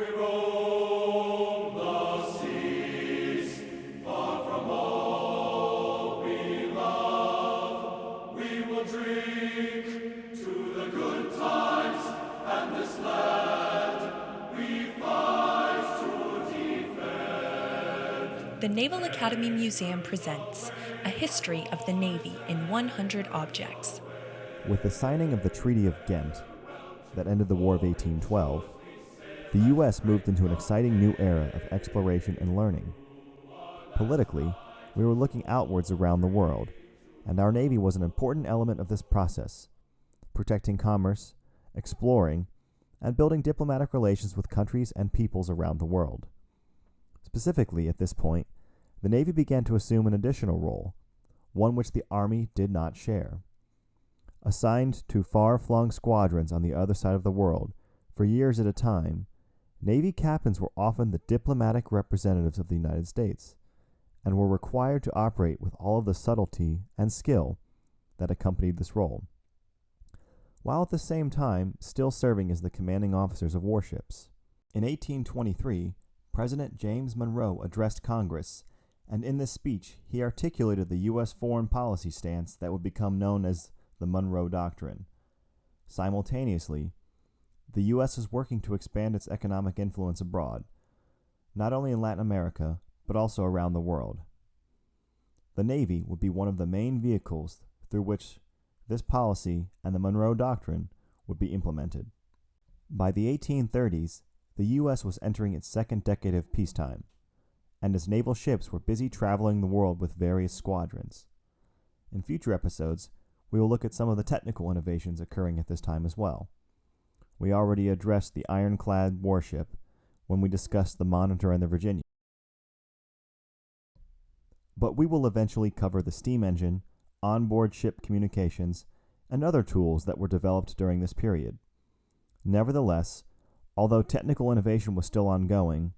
The Naval Academy Museum presents A History of the Navy in 100 Objects. With the signing of the Treaty of Ghent that ended the War of 1812, the U.S. moved into an exciting new era of exploration and learning. Politically, we were looking outwards around the world, and our Navy was an important element of this process, protecting commerce, exploring, and building diplomatic relations with countries and peoples around the world. Specifically, at this point, the Navy began to assume an additional role, one which the Army did not share. Assigned to far-flung squadrons on the other side of the world for years at a time, Navy captains were often the diplomatic representatives of the United States and were required to operate with all of the subtlety and skill that accompanied this role, while at the same time still serving as the commanding officers of warships. In 1823, President James Monroe addressed Congress, and in this speech he articulated the U.S. foreign policy stance that would become known as the Monroe Doctrine. Simultaneously, the U.S. is working to expand its economic influence abroad, not only in Latin America, but also around the world. The Navy would be one of the main vehicles through which this policy and the Monroe Doctrine would be implemented. By the 1830s, the U.S. was entering its second decade of peacetime, and its naval ships were busy traveling the world with various squadrons. In future episodes, we will look at some of the technical innovations occurring at this time as well. We already addressed the ironclad warship when we discussed the Monitor and the Virginia. But we will eventually cover the steam engine, onboard ship communications, and other tools that were developed during this period. Nevertheless, although technical innovation was still ongoing,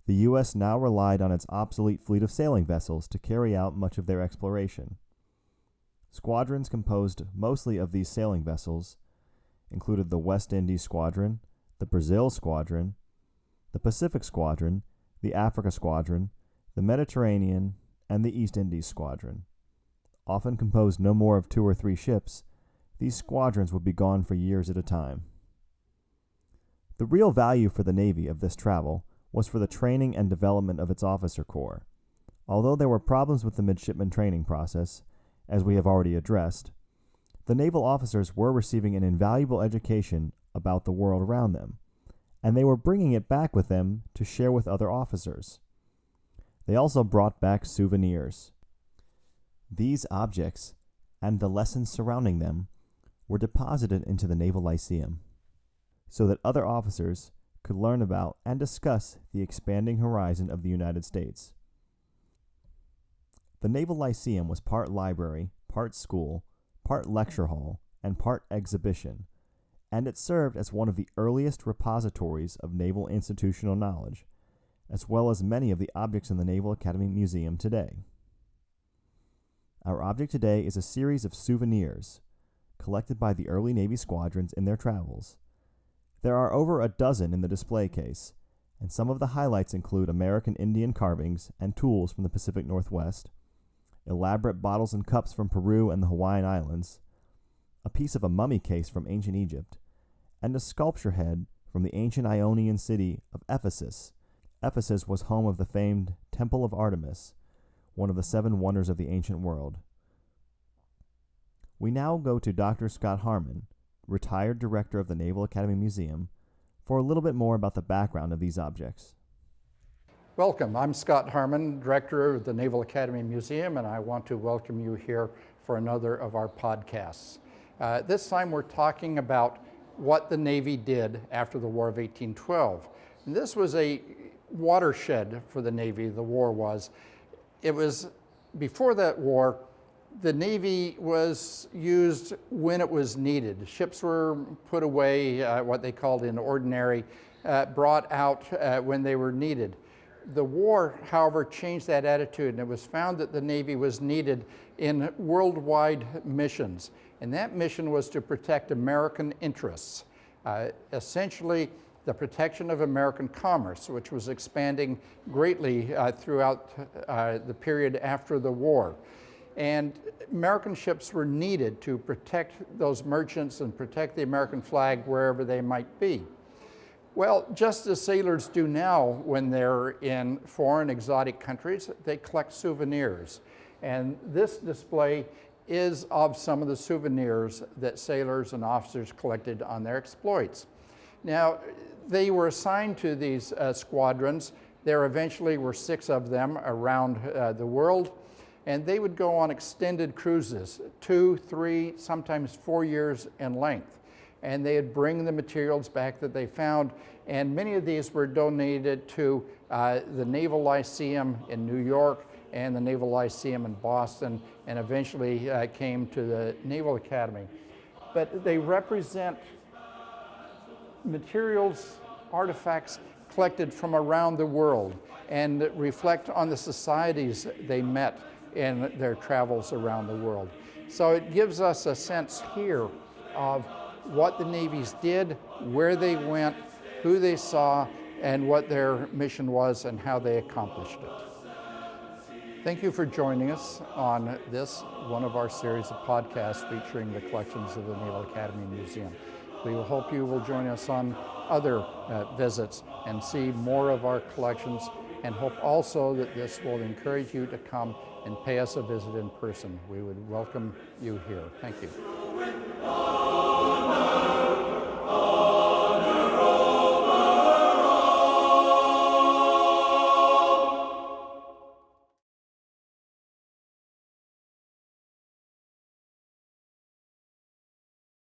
the U.S. now relied on its obsolete fleet of sailing vessels to carry out much of their exploration. Squadrons composed mostly of these sailing vessels included the West Indies Squadron, the Brazil Squadron, the Pacific Squadron, the Africa Squadron, the Mediterranean, and the East Indies Squadron. Often composed no more of 2 or 3 ships, these squadrons would be gone for years at a time. The real value for the Navy of this travel was for the training and development of its officer corps. Although there were problems with the midshipman training process, as we have already addressed, the naval officers were receiving an invaluable education about the world around them, and they were bringing it back with them to share with other officers. They also brought back souvenirs. These objects, and the lessons surrounding them, were deposited into the Naval Lyceum, so that other officers could learn about and discuss the expanding horizon of the United States. The Naval Lyceum was part library, part school, part lecture hall, and part exhibition, and it served as one of the earliest repositories of naval institutional knowledge, as well as many of the objects in the Naval Academy Museum today. Our object today is a series of souvenirs collected by the early Navy squadrons in their travels. There are over a dozen in the display case, and some of the highlights include American Indian carvings and tools from the Pacific Northwest, elaborate bottles and cups from Peru and the Hawaiian Islands, a piece of a mummy case from ancient Egypt, and a sculpture head from the ancient Ionian city of Ephesus. Ephesus was home of the famed Temple of Artemis, one of the 7 wonders of the ancient world. We now go to Dr. Scott Harmon, retired director of the Naval Academy Museum, for a little bit more about the background of these objects. Welcome. I'm Scott Harmon, director of the Naval Academy Museum, and I want to welcome you here for another of our podcasts. This time we're talking about what the Navy did after the War of 1812. And this was a watershed for the Navy, the war was. It was, before that war, the Navy was used when it was needed. Ships were put away, what they called in ordinary, brought out when they were needed. The war, however, changed that attitude, and it was found that the Navy was needed in worldwide missions. And that mission was to protect American interests. Essentially, the protection of American commerce, which was expanding greatly throughout the period after the war. And American ships were needed to protect those merchants and protect the American flag wherever they might be. Well, just as sailors do now when they're in foreign exotic countries, they collect souvenirs. And this display is of some of the souvenirs that sailors and officers collected on their exploits. Now, they were assigned to these squadrons. There eventually were 6 of them around the world, and they would go on extended cruises, 2, 3, sometimes 4 years in length. And they'd bring the materials back that they found, and many of these were donated to the Naval Lyceum in New York and the Naval Lyceum in Boston, and eventually came to the Naval Academy. But they represent materials, artifacts collected from around the world and reflect on the societies they met in their travels around the world. So it gives us a sense here of what the navies did, where they went, who they saw, and what their mission was and how they accomplished it. Thank you for joining us on this, one of our series of podcasts featuring the collections of the Naval Academy Museum. We hope you will join us on other visits and see more of our collections, and hope also that this will encourage you to come and pay us a visit in person. We would welcome you here. Thank you.